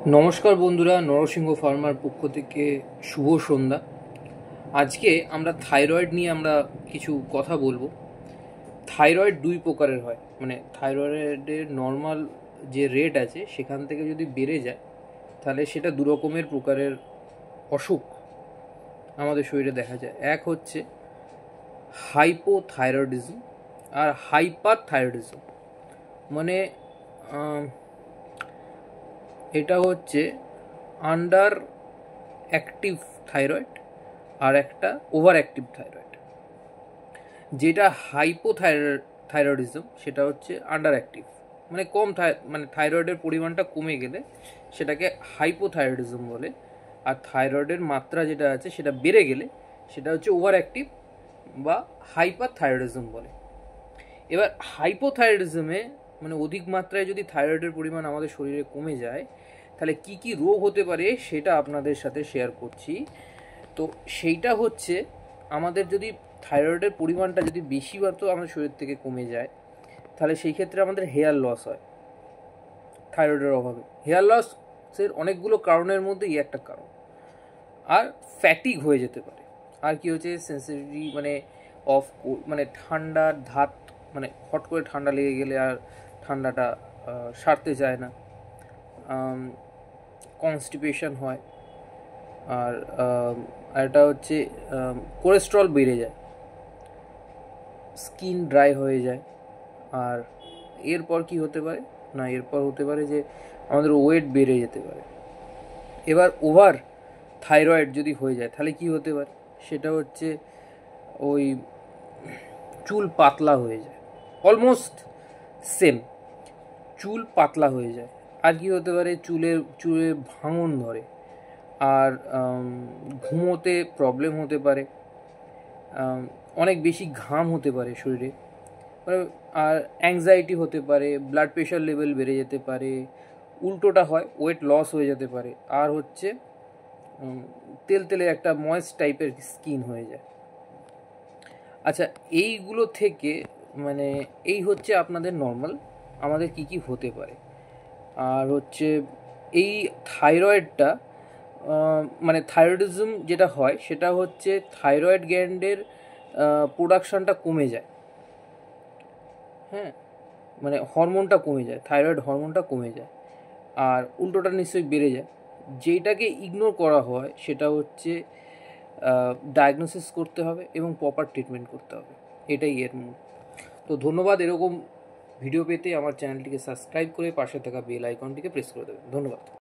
নমস্কার বন্ধুরা, নরসিংহ ফার্মার পক্ষ থেকে শুভ সন্ধ্যা। আজকে আমরা থাইরয়েড নিয়ে আমরা কিছু কথা বলবো। থাইরয়েড দুই প্রকারের হয়, মানে থাইরয়েডের নর্মাল যে রেট আছে সেখান থেকে যদি বেড়ে যায় তাহলে সেটা দু রকমের প্রকারের অসুখ আমাদের শরীরে দেখা যায়। এক হচ্ছে হাইপোথাইরয়েডিজম আর হাইপার থাইরয়েডিজম। মানে এটা হচ্ছে আন্ডার অ্যাক্টিভ থাইরয়েড আর একটা ওভার অ্যাক্টিভ থাইরয়েড। যেটা হাইপোথাইরয়েডিজম সেটা হচ্ছে আন্ডার অ্যাক্টিভ, মানে কম মানে থাইরয়েডের পরিমাণটা কমে গেলে সেটাকে হাইপোথাইরয়েডিজম বলে। আর থাইরয়েডের মাত্রা যেটা আছে সেটা বেড়ে গেলে সেটা হচ্ছে ওভার অ্যাক্টিভ বা হাইপার থাইরয়েডিজম বলে। এবার হাইপোথাইরয়েডিজমে মানে অধিক মাত্রায় যদি থাইরয়েডের পরিমাণ আমাদের শরীরে কমে যায় তাহলে কি কি রোগ হতে পারে সেটা আপনাদের সাথে শেয়ার করছি। তো সেইটা হচ্ছে, আমাদের যদি থাইরয়েডের পরিমাণটা যদি বেশি মাত্র আমাদের শরীর থেকে কমে যায় তাহলে সেই ক্ষেত্রে আমাদের হেয়ার লস হয়। থাইরয়েডের অভাবে হেয়ার লসের অনেকগুলো কারণের মধ্যে এই একটা কারণ। আর ফ্যাটিক হয়ে যেতে পারে। আর কি হচ্ছে, সেন্সিটিভিটি মানে অফ মানে ঠান্ডার ধাত, মানে হট করে ঠান্ডা লেগে গেলে আর ঠান্ডাটা সারতে চায় না, কনস্টিপেশন হয়। আর এটা হচ্ছে কোলেস্ট্রল বেড়ে যায়, স্কিন ড্রাই হয়ে যায়। আর এরপর কি হতে পারে না, এরপর হতে পারে যে আমাদের ওয়েট বেড়ে যেতে পারে। এবার ওভার থাইরয়েড যদি হয়ে যায় তাহলে কি হতে পারে, সেটা হচ্ছে ওই চুল পাতলা হয়ে যায়, অলমোস্ট সেম, চুল পাতলা হয়ে যায়। আর কি হতে পারে, চুলে ভাঙন ধরে, আর ঘুমোতে প্রবলেম হতে পারে, অনেক বেশি ঘাম হতে পারে শরীরে, আর অ্যাংজাইটি হতে পারে, ব্লাড প্রেশার লেভেল বেড়ে যেতে পারে, উল্টোটা হয় ওয়েট লস হয়ে যেতে পারে, আর হচ্ছে তেলতেলে একটা ময়েস্ট টাইপের স্কিন হয়ে যায়। আচ্ছা, এইগুলো থেকে মানে এই হচ্ছে আপনাদের নর্মাল আমাদের কি কি হতে পারে। আর হচ্ছে এই থাইরয়েডটা মানে থাইরয়েডিজম যেটা হয় সেটা হচ্ছে থাইরয়েড গ্ল্যান্ডের প্রোডাকশানটা কমে যায়। হ্যাঁ, মানে হরমোনটা কমে যায়, থাইরয়েড হরমোনটা কমে যায়, আর উল্টোটা নিশ্চয়ই বেড়ে যায়। যেটাকে ইগনোর করা হয় সেটা হচ্ছে ডায়াগনোসিস করতে হবে এবং প্রপার ট্রিটমেন্ট করতে হবে, এটাই এর মূল। তো ধন্যবাদ। এরকম ভিডিও পেতে আমার চ্যানেলটিকে সাবস্ক্রাইব করে পাশে থাকা বেল আইকনটিকে প্রেস করে দেবেন। ধন্যবাদ।